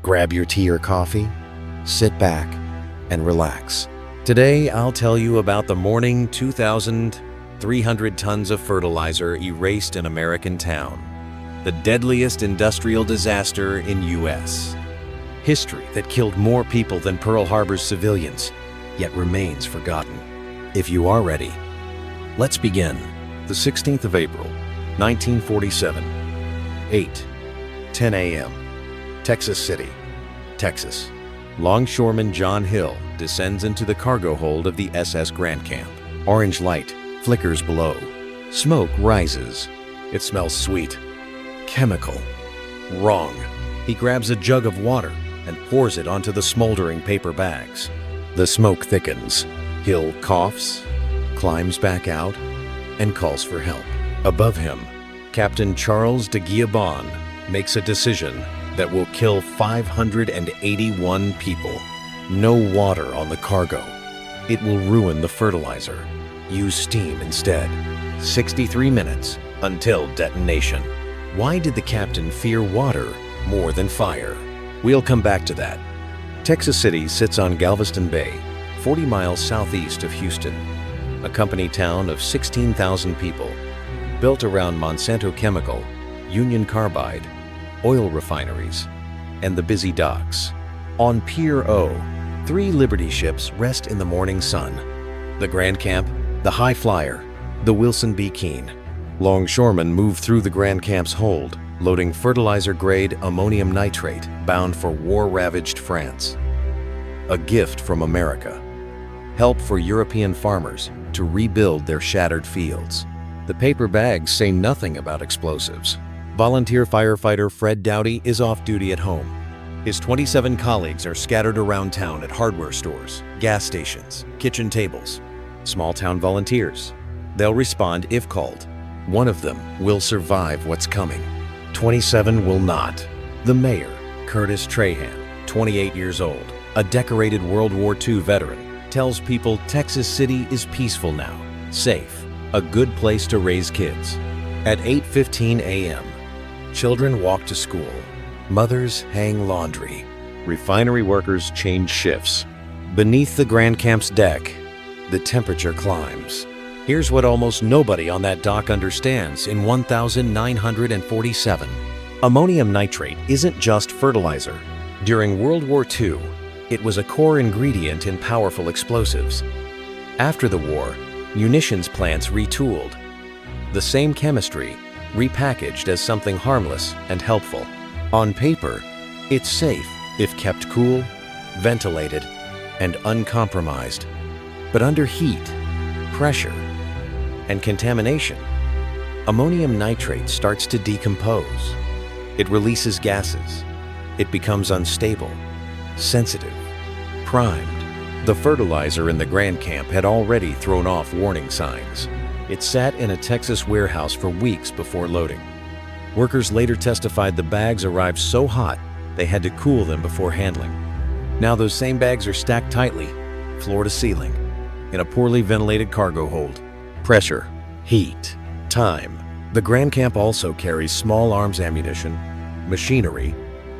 Grab your tea or coffee, sit back, and relax. Today, I'll tell you about the morning 2,300 tons of fertilizer erased an American town, the deadliest industrial disaster in U.S. history that killed more people than Pearl Harbor's civilians, yet remains forgotten. If you are ready, let's begin. The 16th of April, 1947, 8:10 a.m., Texas City, Texas. Longshoreman John Hill descends into the cargo hold of the SS Grandcamp. Orange light flickers below. Smoke rises. It smells sweet. Chemical. Wrong. He grabs a jug of water and pours it onto the smoldering paper bags. The smoke thickens. Hill coughs, climbs back out, and calls for help. Above him, Captain Charles de Guillabon makes a decision that will kill 581 people. No water on the cargo. It will ruin the fertilizer. Use steam instead. 63 minutes until detonation. Why did the captain fear water more than fire? We'll come back to that. Texas City sits on Galveston Bay, 40 miles southeast of Houston, a company town of 16,000 people, built around Monsanto Chemical, Union Carbide, oil refineries, and the busy docks. On Pier O, 3 Liberty ships rest in the morning sun. The Grandcamp, the High Flyer, the Wilson B. Keene. Longshoremen move through the Grandcamp's hold, loading fertilizer-grade ammonium nitrate bound for war-ravaged France. A gift from America. Help for European farmers to rebuild their shattered fields. The paper bags say nothing about explosives. Volunteer firefighter Fred Dowdy is off duty at home. His 27 colleagues are scattered around town at hardware stores, gas stations, kitchen tables. Small-town volunteers. They'll respond if called. One of them will survive what's coming. 27 will not. The mayor, Curtis Trahan, 28 years old, a decorated World War II veteran, tells people Texas City is peaceful now, safe, a good place to raise kids. At 8:15 a.m., children walk to school. Mothers hang laundry. Refinery workers change shifts. Beneath the Grandcamp's deck, the temperature climbs. Here's what almost nobody on that dock understands in 1947. Ammonium nitrate isn't just fertilizer. During World War II, it was a core ingredient in powerful explosives. After the war, munitions plants retooled. The same chemistry, repackaged as something harmless and helpful. On paper, it's safe if kept cool, ventilated, and uncompromised. But under heat, pressure, and contamination, ammonium nitrate starts to decompose. It releases gases. It becomes unstable, sensitive, primed. The fertilizer in the Grandcamp had already thrown off warning signs. It sat in a Texas warehouse for weeks before loading. Workers later testified the bags arrived so hot they had to cool them before handling. Now those same bags are stacked tightly, floor to ceiling, in a poorly ventilated cargo hold. Pressure, heat, time. The Grandcamp also carries small arms ammunition, machinery,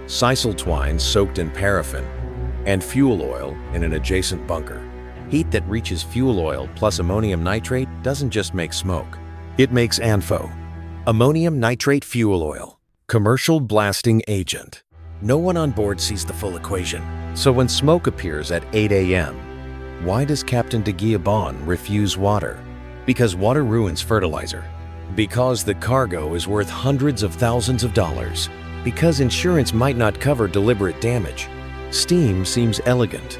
sisal twine soaked in paraffin, and fuel oil in an adjacent bunker. Heat that reaches fuel oil plus ammonium nitrate doesn't just make smoke. It makes ANFO, ammonium nitrate fuel oil, commercial blasting agent. No one on board sees the full equation. So when smoke appears at 8 a.m., why does Captain de Guillabon refuse water? Because water ruins fertilizer. Because the cargo is worth hundreds of thousands of dollars. Because insurance might not cover deliberate damage. Steam seems elegant,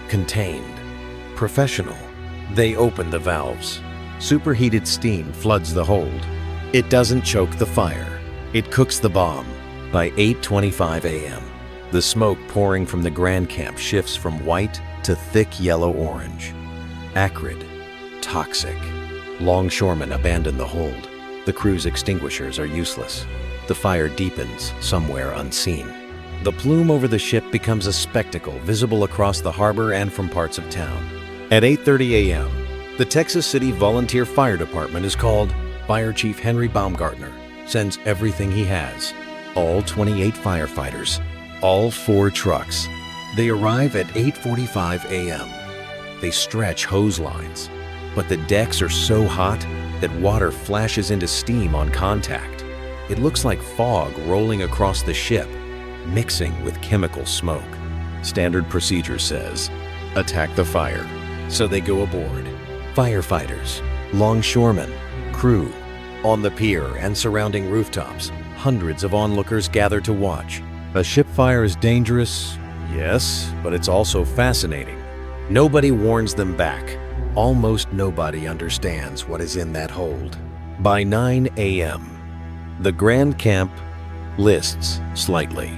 contained, professional. They open the valves. Superheated steam floods the hold. It doesn't choke the fire. It cooks the bomb. By 8:25 a.m., the smoke pouring from the Grandcamp shifts from white to thick yellow-orange. Acrid, toxic. Longshoremen abandon the hold. The crew's extinguishers are useless. The fire deepens somewhere unseen. The plume over the ship becomes a spectacle visible across the harbor and from parts of town. At 8:30 a.m., the Texas City Volunteer Fire Department is called. Fire Chief Henry Baumgartner sends everything he has, all 28 firefighters, All 4 trucks. They arrive at 8:45 a.m. They stretch hose lines, but the decks are so hot that water flashes into steam on contact. It looks like fog rolling across the ship, mixing with chemical smoke. Standard procedure says, attack the fire. So they go aboard. Firefighters, longshoremen, crew. On the pier and surrounding rooftops, hundreds of onlookers gather to watch. A ship fire is dangerous, yes, but it's also fascinating. Nobody warns them back. Almost nobody understands what is in that hold. By 9 a.m., the Grandcamp lists slightly.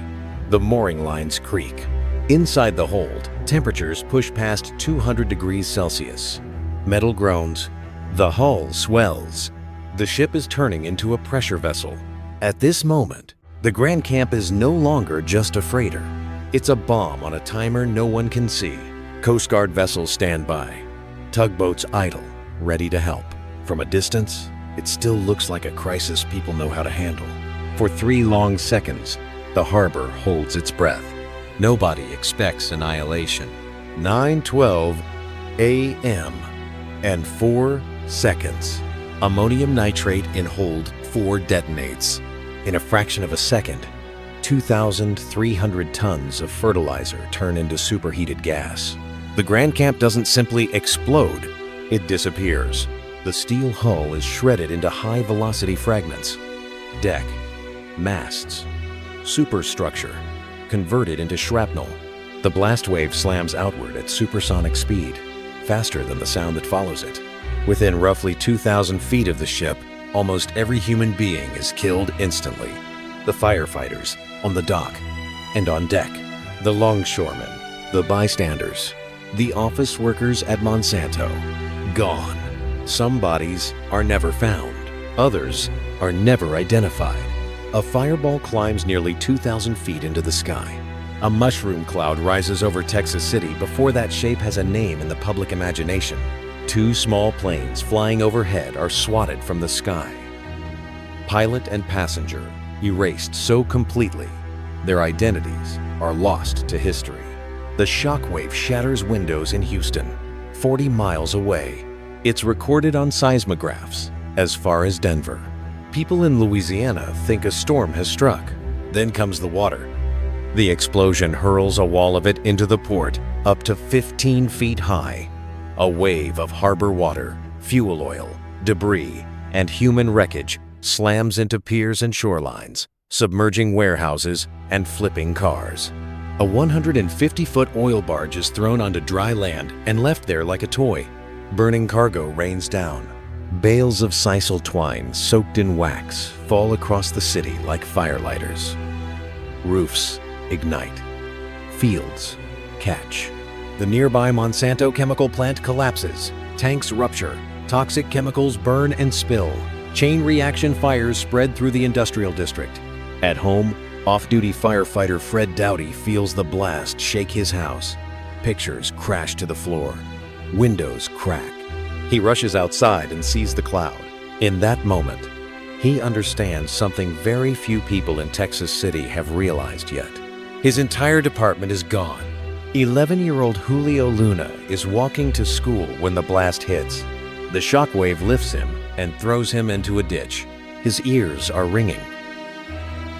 The mooring lines creak. Inside the hold, temperatures push past 200 degrees Celsius. Metal groans. The hull swells. The ship is turning into a pressure vessel. At this moment, the Grandcamp is no longer just a freighter. It's a bomb on a timer no one can see. Coast Guard vessels stand by. Tugboats idle, ready to help. From a distance, it still looks like a crisis people know how to handle. For 3 long seconds, the harbor holds its breath. Nobody expects annihilation. 9:12 a.m. and 4 seconds. Ammonium nitrate in hold 4 detonates. In a fraction of a second, 2,300 tons of fertilizer turn into superheated gas. The Grandcamp doesn't simply explode, it disappears. The steel hull is shredded into high-velocity fragments. Deck, masts, superstructure, converted into shrapnel. The blast wave slams outward at supersonic speed, faster than the sound that follows it. Within roughly 2,000 feet of the ship, almost every human being is killed instantly. The firefighters, on the dock, and on deck. The longshoremen, the bystanders, the office workers at Monsanto, gone. Some bodies are never found. Others are never identified. A fireball climbs nearly 2,000 feet into the sky. A mushroom cloud rises over Texas City before that shape has a name in the public imagination. 2 small planes flying overhead are swatted from the sky. Pilot and passenger erased so completely, their identities are lost to history. The shockwave shatters windows in Houston, 40 miles away. It's recorded on seismographs as far as Denver. People in Louisiana think a storm has struck. Then comes the water. The explosion hurls a wall of it into the port, up to 15 feet high. A wave of harbor water, fuel oil, debris, and human wreckage slams into piers and shorelines, submerging warehouses and flipping cars. A 150-foot oil barge is thrown onto dry land and left there like a toy. Burning cargo rains down. Bales of sisal twine soaked in wax fall across the city like firelighters. Roofs ignite. Fields catch. The nearby Monsanto chemical plant collapses. Tanks rupture. Toxic chemicals burn and spill. Chain reaction fires spread through the industrial district. At home, off-duty firefighter Fred Dowdy feels the blast shake his house. Pictures crash to the floor. Windows crack. He rushes outside and sees the cloud. In that moment, he understands something very few people in Texas City have realized yet. His entire department is gone. 11-year-old Julio Luna is walking to school when the blast hits. The shockwave lifts him and throws him into a ditch. His ears are ringing.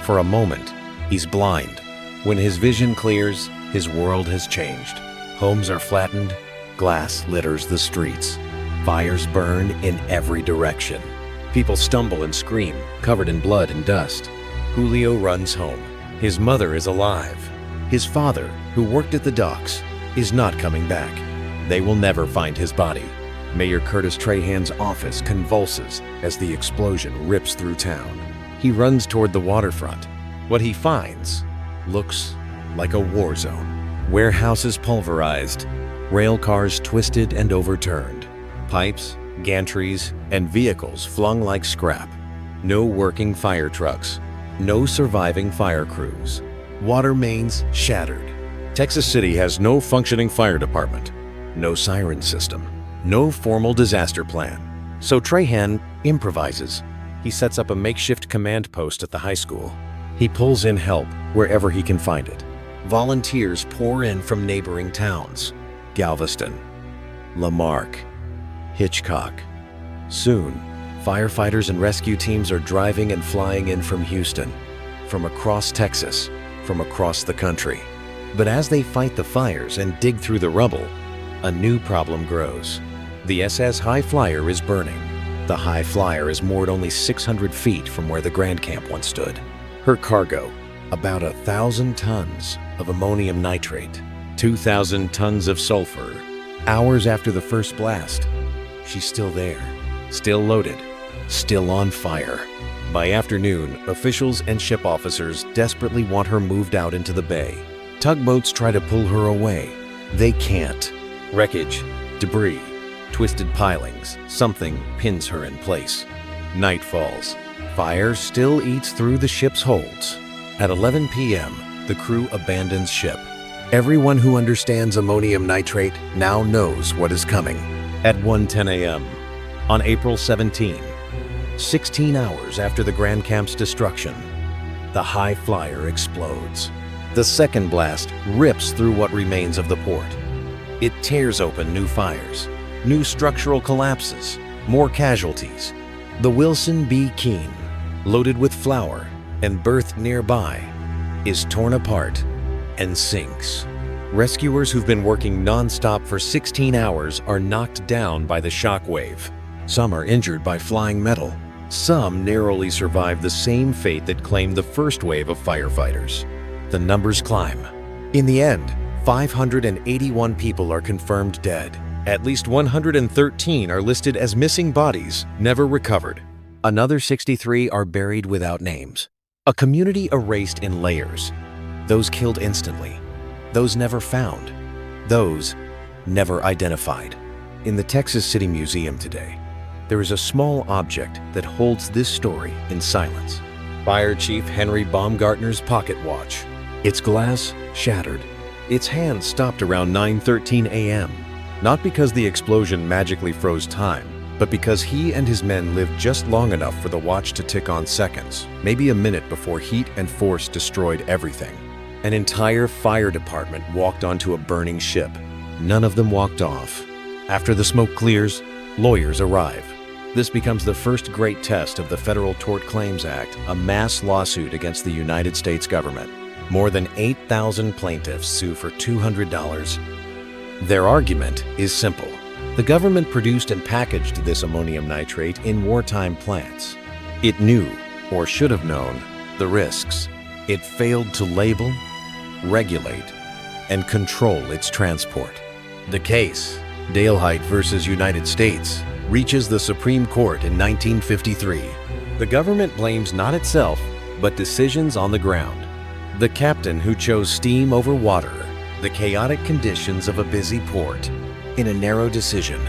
For a moment, he's blind. When his vision clears, his world has changed. Homes are flattened. Glass litters the streets. Fires burn in every direction. People stumble and scream, covered in blood and dust. Julio runs home. His mother is alive. His father, who worked at the docks, is not coming back. They will never find his body. Mayor Curtis Trahan's office convulses as the explosion rips through town. He runs toward the waterfront. What he finds looks like a war zone. Warehouses pulverized, rail cars twisted and overturned, pipes, gantries, and vehicles flung like scrap. No working fire trucks, no surviving fire crews. Water mains shattered. Texas City has no functioning fire department, no siren system, no formal disaster plan. So Trahan improvises. He sets up a makeshift command post at the high school. He pulls in help wherever he can find it. volunteers pour in from neighboring towns: Galveston, Lamarck, Hitchcock. Soon, firefighters and rescue teams are driving and flying in from Houston, from across Texas, from across the country. But as they fight the fires and dig through the rubble, a new problem grows. The SS High Flyer is burning. The High Flyer is moored only 600 feet from where the Grandcamp once stood. Her cargo, about 1,000 tons of ammonium nitrate, 2,000 tons of sulfur. Hours after the first blast, she's still there, still loaded, still on fire. By afternoon, officials and ship officers desperately want her moved out into the bay. Tugboats try to pull her away. They can't. Wreckage, debris, twisted pilings, something pins her in place. Night falls. Fire still eats through the ship's holds. At 11 p.m., the crew abandons ship. Everyone who understands ammonium nitrate now knows what is coming. At 1:10 a.m., on April 17, 16 hours after the Grandcamp's destruction, the High Flyer explodes. The second blast rips through what remains of the port. It tears open new fires, new structural collapses, more casualties. The Wilson B. Keene, loaded with flour and berthed nearby, is torn apart and sinks. Rescuers who've been working non-stop for 16 hours are knocked down by the shock wave. Some are injured by flying metal. Some narrowly survive the same fate that claimed the first wave of firefighters. The numbers climb. In the end, 581 people are confirmed dead. At least 113 are listed as missing bodies, never recovered. Another 63 are buried without names. A community erased in layers. Those killed instantly. Those never found. Those never identified. In the Texas City Museum today, there is a small object that holds this story in silence. Fire Chief Henry Baumgartner's pocket watch. Its glass shattered. Its hand stopped around 9:13 a.m. Not because the explosion magically froze time, but because he and his men lived just long enough for the watch to tick on seconds, maybe a minute before heat and force destroyed everything. An entire fire department walked onto a burning ship. None of them walked off. After the smoke clears, lawyers arrive. This becomes the first great test of the Federal Tort Claims Act, a mass lawsuit against the United States government. More than 8,000 plaintiffs sue for $200. Their argument is simple. The government produced and packaged this ammonium nitrate in wartime plants. It knew, or should have known, the risks. It failed to label, regulate, and control its transport. The case, Dalehite versus United States, reaches the Supreme Court in 1953. The government blames not itself, but decisions on the ground. The captain who chose steam over water, the chaotic conditions of a busy port. In a narrow decision,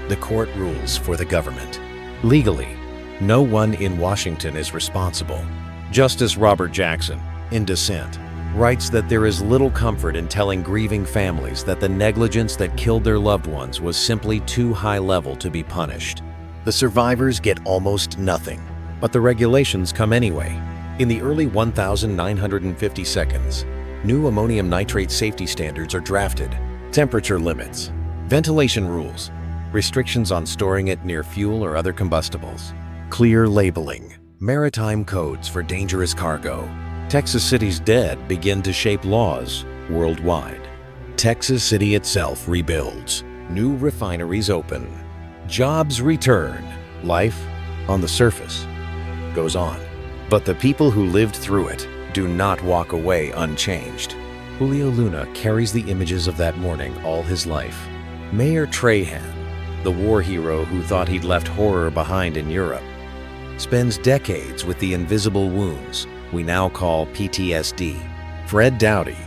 the court rules for the government. Legally, no one in Washington is responsible. Justice Robert Jackson, in dissent, writes that there is little comfort in telling grieving families that the negligence that killed their loved ones was simply too high level to be punished. The survivors get almost nothing, but the regulations come anyway. In the early 1950 seconds, new ammonium nitrate safety standards are drafted. Temperature limits, ventilation rules, restrictions on storing it near fuel or other combustibles, clear labeling, maritime codes for dangerous cargo. Texas City's dead begin to shape laws worldwide. Texas City itself rebuilds. New refineries open. Jobs return. Life, on the surface, goes on. But the people who lived through it do not walk away unchanged. Julio Luna carries the images of that morning all his life. Mayor Trahan, the war hero who thought he'd left horror behind in Europe, spends decades with the invisible wounds we now call PTSD. Fred Dowdy,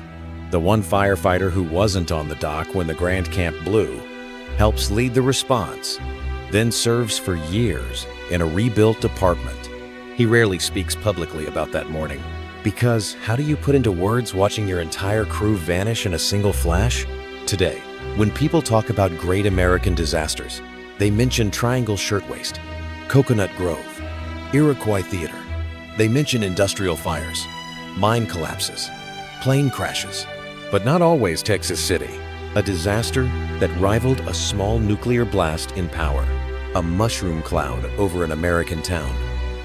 the one firefighter who wasn't on the dock when the Grandcamp blew, helps lead the response, then serves for years in a rebuilt apartment. He rarely speaks publicly about that morning, because how do you put into words watching your entire crew vanish in a single flash? Today, when people talk about great American disasters, they mention Triangle Shirtwaist, Coconut Grove, Iroquois Theater. They mention industrial fires, mine collapses, plane crashes. But not always Texas City. A disaster that rivaled a small nuclear blast in power. A mushroom cloud over an American town.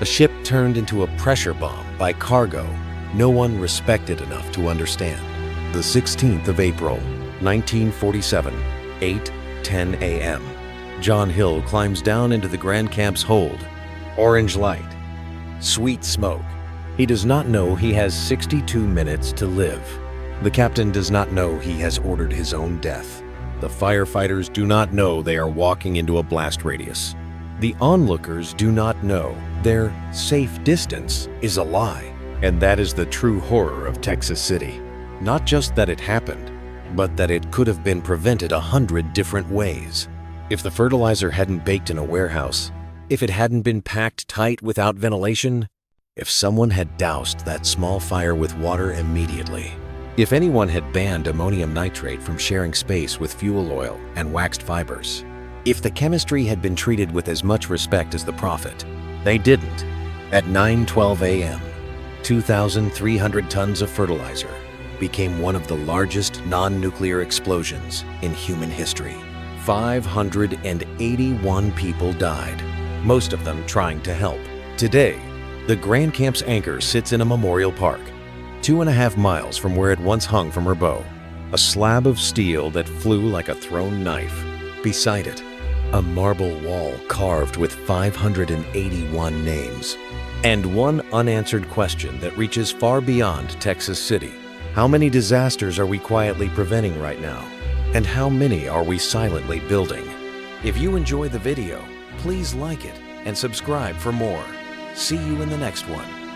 A ship turned into a pressure bomb by cargo no one respected enough to understand. The 16th of April, 1947, 8:10 a.m. John Hill climbs down into the Grandcamp's hold. Orange light. Sweet smoke. He does not know he has 62 minutes to live. The captain does not know he has ordered his own death. The firefighters do not know they are walking into a blast radius. The onlookers do not know their safe distance is a lie. And that is the true horror of Texas City. Not just that it happened, but that it could have been prevented 100 different ways. If the fertilizer hadn't baked in a warehouse, if it hadn't been packed tight without ventilation, if someone had doused that small fire with water immediately, if anyone had banned ammonium nitrate from sharing space with fuel oil and waxed fibers, if the chemistry had been treated with as much respect as the prophet, they didn't. At 9:12 a.m., 2,300 tons of fertilizer became one of the largest non-nuclear explosions in human history. 581 people died, most of them trying to help. Today, the Grandcamp's anchor sits in a memorial park, 2.5 miles from where it once hung from her bow. A slab of steel that flew like a thrown knife. Beside it, a marble wall carved with 581 names. And one unanswered question that reaches far beyond Texas City. How many disasters are we quietly preventing right now? And how many are we silently building? If you enjoy the video, please like it and subscribe for more. See you in the next one.